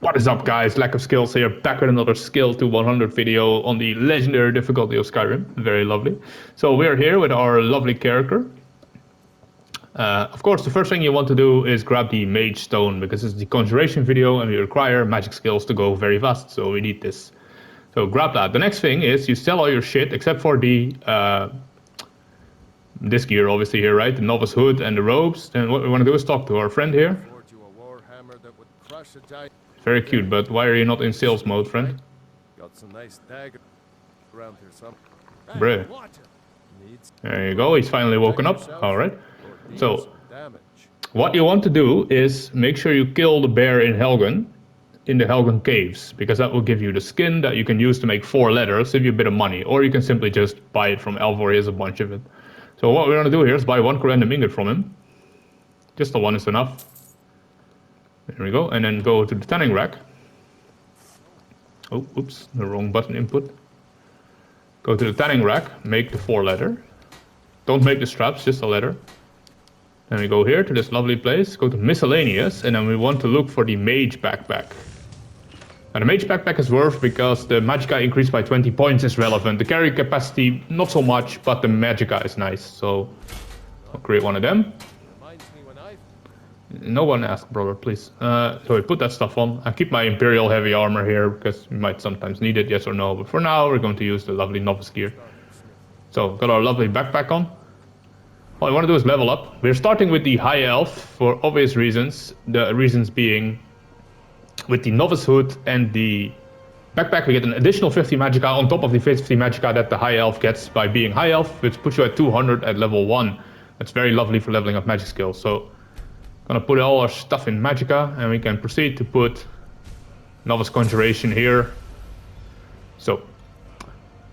What is up, guys? Lack of skills here, back with another skill to 100 video on the legendary difficulty of Skyrim. Very lovely. So we're here with our lovely character. Of course, the first thing you want to do is grab the mage stone, because it's the Conjuration video and we require magic skills to go very fast, so we need this. So grab that. The next thing is you sell all your shit except for the this gear, obviously, here, right? The novice hood and the robes. Then what we want to do is talk to our friend here. Very cute, but why are you not in sales mode, friend? Got some nice dagger around here some. Bruh. There you go, he's finally woken up. Alright. So, what you want to do is make sure you kill the bear in Helgen, in the Helgen caves, because that will give you the skin that you can use to make 4 letters, save you a bit of money, or you can simply just buy it from Alvor. He has a bunch of it. So what we're going to do here is buy 1 random ingot from him. Just the one is enough. There we go, and then go to the tanning rack. Oh, oops, the wrong button input. Go to the tanning rack, make the 4 letter. Don't make the straps, just a letter. Then we go here to this lovely place, go to miscellaneous, and then we want to look for the mage backpack. Now the mage backpack is worth because the magicka increased by 20 points is relevant. The carry capacity, not so much, but the magicka is nice. So I'll create one of them. No one asked, brother, please. So we put that stuff on. I keep my Imperial heavy armor here because we might sometimes need it, yes or no. But for now, we're going to use the lovely novice gear. So, got our lovely backpack on. All I want to do is level up. We're starting with the high elf for obvious reasons. The reasons being, with the novice hood and the backpack, we get an additional 50 magicka on top of the 50 magicka that the high elf gets by being high elf, which puts you at 200 at level 1. That's very lovely for leveling up magic skills. So, gonna put all our stuff in magicka, and we can proceed to put novice conjuration here. So,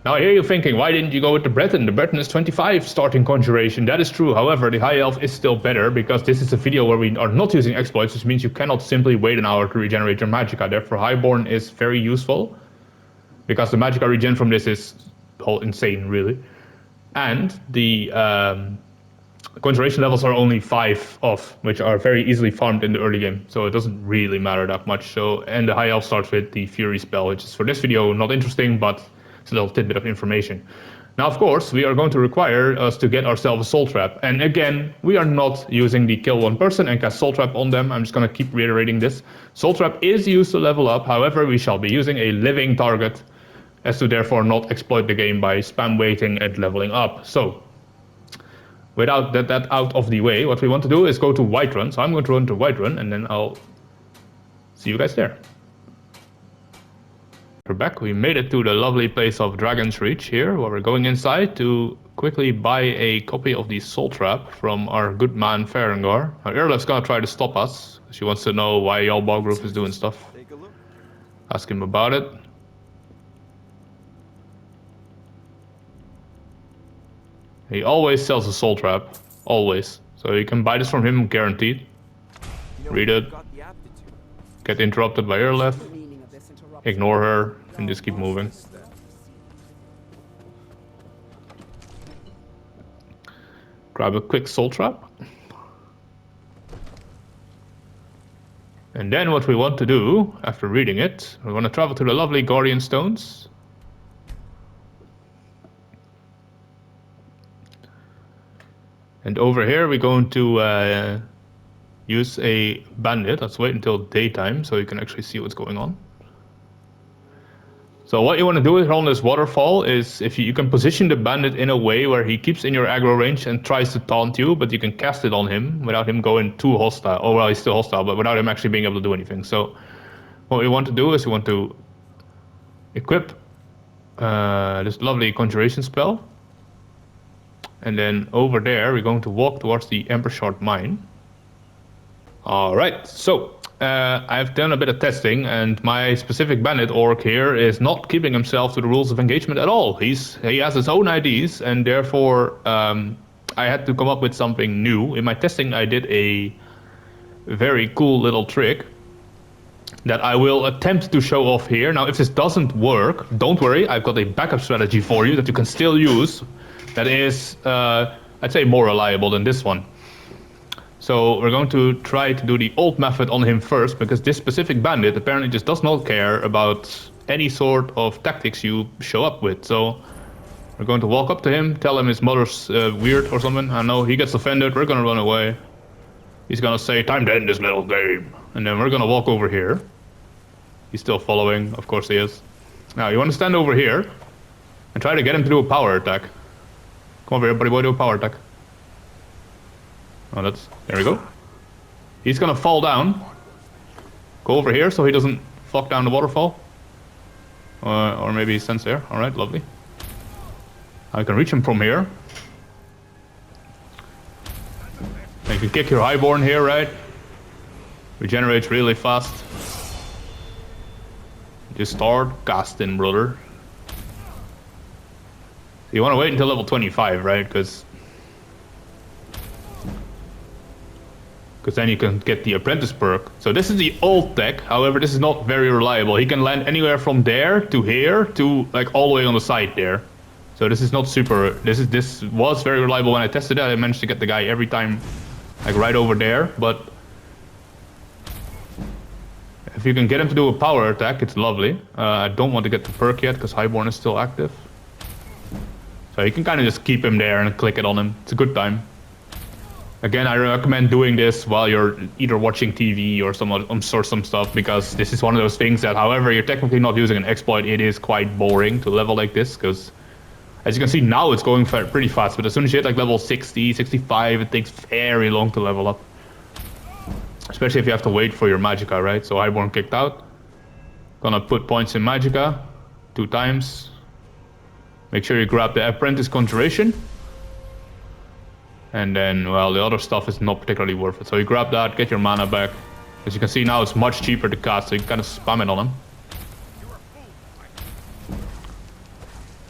now I hear you thinking, why didn't you go with the Breton? The Breton is 25 starting conjuration. That is true. However, the high elf is still better because this is a video where we are not using exploits, which means you cannot simply wait an hour to regenerate your magicka. Therefore, highborn is very useful because the magicka regen from this is all insane, really. And the conjuration levels are only 5 off, which are very easily farmed in the early game, so it doesn't really matter that much. So, and the high elf starts with the Fury spell, which is for this video not interesting, but it's a little tidbit of information. Now, of course, we are going to require us to get ourselves a soul trap, and again, we are not using the kill one person and cast soul trap on them. I'm just going to keep reiterating this. Soul trap is used to level up, however, we shall be using a living target, as to therefore not exploit the game by spam waiting and leveling up. So, without that out of the way, what we want to do is go to Whiterun. So I'm going to run to Whiterun, and then I'll see you guys there. We're back. We made it to the lovely place of Dragon's Reach here, where we're going inside to quickly buy a copy of the Soul Trap from our good man farengar. Now Irlef's gonna try to stop us. She wants to know why y'all Balgrove is doing stuff. Ask him about it. He always sells a soul trap, always. So you can buy this from him, guaranteed. Read it. Get interrupted by Irlef. Ignore her and just keep moving. Grab a quick soul trap. And then what we want to do, after reading it, we want to travel to the lovely Guardian Stones. And over here we're going to use a bandit. Let's wait until daytime so you can actually see what's going on. So what you want to do here on this waterfall is if you can position the bandit in a way where he keeps in your aggro range and tries to taunt you, but you can cast it on him without him going too hostile. Oh well, he's still hostile, but without him actually being able to do anything. So what we want to do is we want to equip this lovely conjuration spell. And then over there, we're going to walk towards the embershard mine. Alright, so I've done a bit of testing, and my specific bandit orc here is not keeping himself to the rules of engagement at all. He has his own IDs, and therefore I had to come up with something new. In my testing, I did a very cool little trick that I will attempt to show off here. Now, if this doesn't work, don't worry, I've got a backup strategy for you that you can still use. That is, I'd say, more reliable than this one. So we're going to try to do the old method on him first, because this specific bandit apparently just does not care about any sort of tactics you show up with. So we're going to walk up to him, tell him his mother's weird or something. I know he gets offended, we're gonna run away. He's gonna say, time to end this little game. And then we're gonna walk over here. He's still following, of course he is. Now you want to stand over here and try to get him to do a power attack. Come over here, buddy boy, do a power attack. Oh, there we go. He's gonna fall down. Go over here so he doesn't fuck down the waterfall. Or maybe he stands there. Alright, lovely. I can reach him from here. And you can kick your highborn here, right? Regenerates really fast. Just start casting, brother. You want to wait until level 25, right? Because then you can get the apprentice perk. So this is the old tech, however this is not very reliable. He can land anywhere from there to here to like all the way on the side there. So this is not super, this was very reliable when I tested it. I managed to get the guy every time like right over there, but if you can get him to do a power attack, it's lovely. I don't want to get the perk yet because highborn is still active. So you can kind of just keep him there and click it on him. It's a good time. Again, I recommend doing this while you're either watching TV or some stuff, because this is one of those things that, however you're technically not using an exploit, it is quite boring to level like this, because as you can see now it's going pretty fast, but as soon as you hit like level 60, 65, it takes very long to level up. Especially if you have to wait for your magicka, right? So highborn kicked out. Gonna put points in magicka 2 times. Make sure you grab the apprentice conjuration. And then, well, the other stuff is not particularly worth it. So you grab that, get your mana back. As you can see now, it's much cheaper to cast, so you can kind of spam it on him.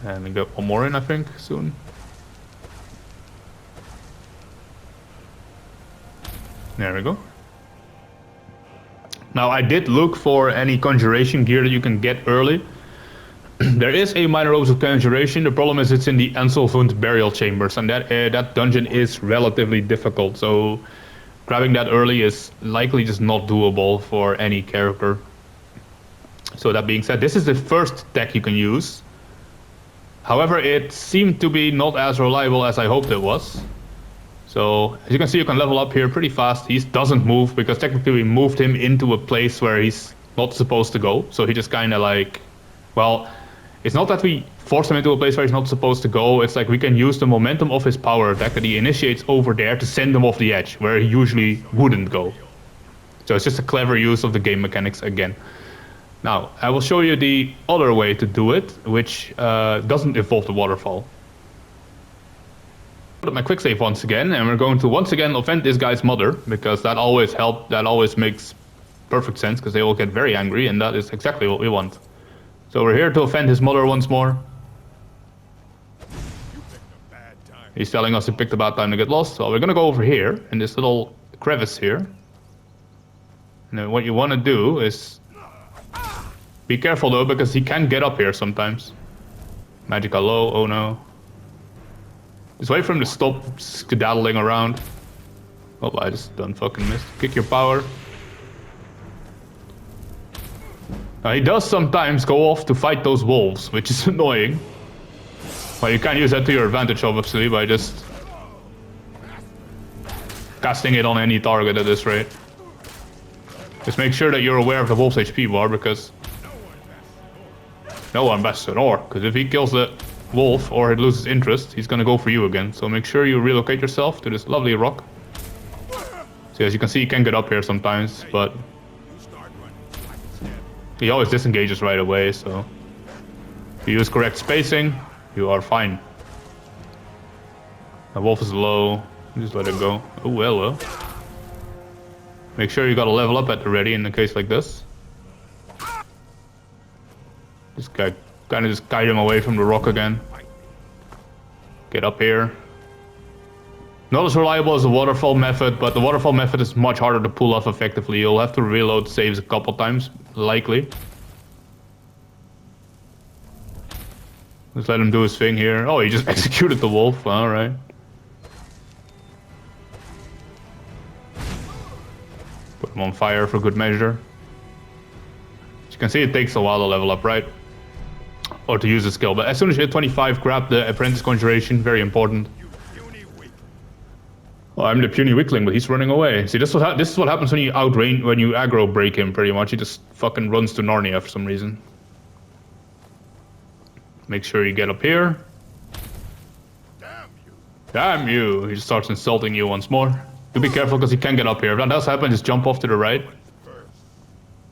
And we get one more in, I think, soon. There we go. Now, I did look for any conjuration gear that you can get early. There is a minor robes of conjuration. The problem is it's in the Anselvund burial chambers, and that dungeon is relatively difficult. So grabbing that early is likely just not doable for any character. So that being said, this is the first tech you can use. However, it seemed to be not as reliable as I hoped it was. So as you can see, you can level up here pretty fast. He doesn't move because technically we moved him into a place where he's not supposed to go. So he just kind of like, well, it's not that we force him into a place where he's not supposed to go. It's like we can use the momentum of his power attack that he initiates over there to send him off the edge, where he usually wouldn't go. So it's just a clever use of the game mechanics again. Now, I will show you the other way to do it, which doesn't involve the waterfall. Put up my quick save once again, and we're going to once again offend this guy's mother, because that always helps, that always makes perfect sense, because they will get very angry, and that is exactly what we want. So we're here to offend his mother once more. He's telling us he picked a bad time to get lost. So we're gonna go over here in this little crevice here. And then what you want to do is be careful though, because he can get up here sometimes. Magicka low, oh no. Just wait for him to stop skedaddling around. Oh, I just done fucking missed. Kick your power. Now, he does sometimes go off to fight those wolves, which is annoying. Well, you can use that to your advantage, obviously, by just casting it on any target at this rate. Just make sure that you're aware of the wolf's HP bar, because no one bests an orc. Because if he kills the wolf or it loses interest, he's gonna go for you again. So make sure you relocate yourself to this lovely rock. So as you can see, you can get up here sometimes, but he always disengages right away, so if you use correct spacing, you are fine. The wolf is low, just let it go. Oh, well. Make sure you got a level up at the ready in a case like this. This guy kind of just guide him away from the rock again. Get up here. Not as reliable as the waterfall method, but the waterfall method is much harder to pull off effectively. You'll have to reload saves a couple times, likely. Just let him do his thing here. Oh, he just executed the wolf. Alright. him on fire for good measure. As you can see, it takes a while to level up, right? Or to use the skill, but as soon as you hit 25, grab the Apprentice Conjuration, very important. Well, I'm the puny weakling, but he's running away. See, this is what happens when you when you aggro break him, pretty much. He just fucking runs to Narnia for some reason. Make sure you get up here. Damn you! Damn you! He just starts insulting you once more. Do be careful, because he can get up here. If that does happen, just jump off to the right.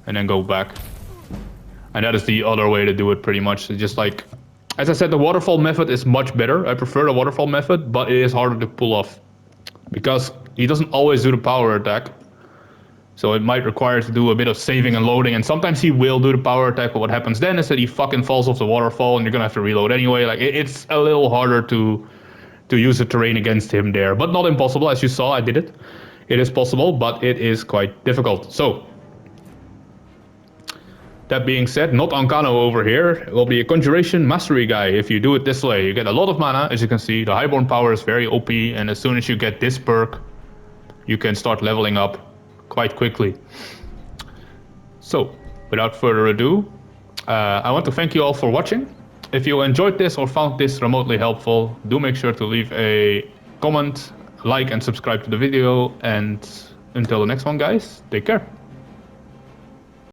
And then go back. And that is the other way to do it, pretty much. It's just like... As I said, the waterfall method is much better. I prefer the waterfall method, but it is harder to pull off. Because he doesn't always do the power attack. So it might require to do a bit of saving and loading, and sometimes he will do the power attack, but what happens then is that he fucking falls off the waterfall and you're gonna have to reload anyway. Like, it's a little harder to use the terrain against him there. But not impossible, as you saw, I did it. It is possible, but it is quite difficult. So, that being said, not Ancano over here. It will be a Conjuration Mastery guy if you do it this way. You get a lot of mana, as you can see. The Highborn power is very OP, and as soon as you get this perk, you can start leveling up quite quickly. So, without further ado, I want to thank you all for watching. If you enjoyed this or found this remotely helpful, do make sure to leave a comment, like and subscribe to the video, and until the next one, guys, take care.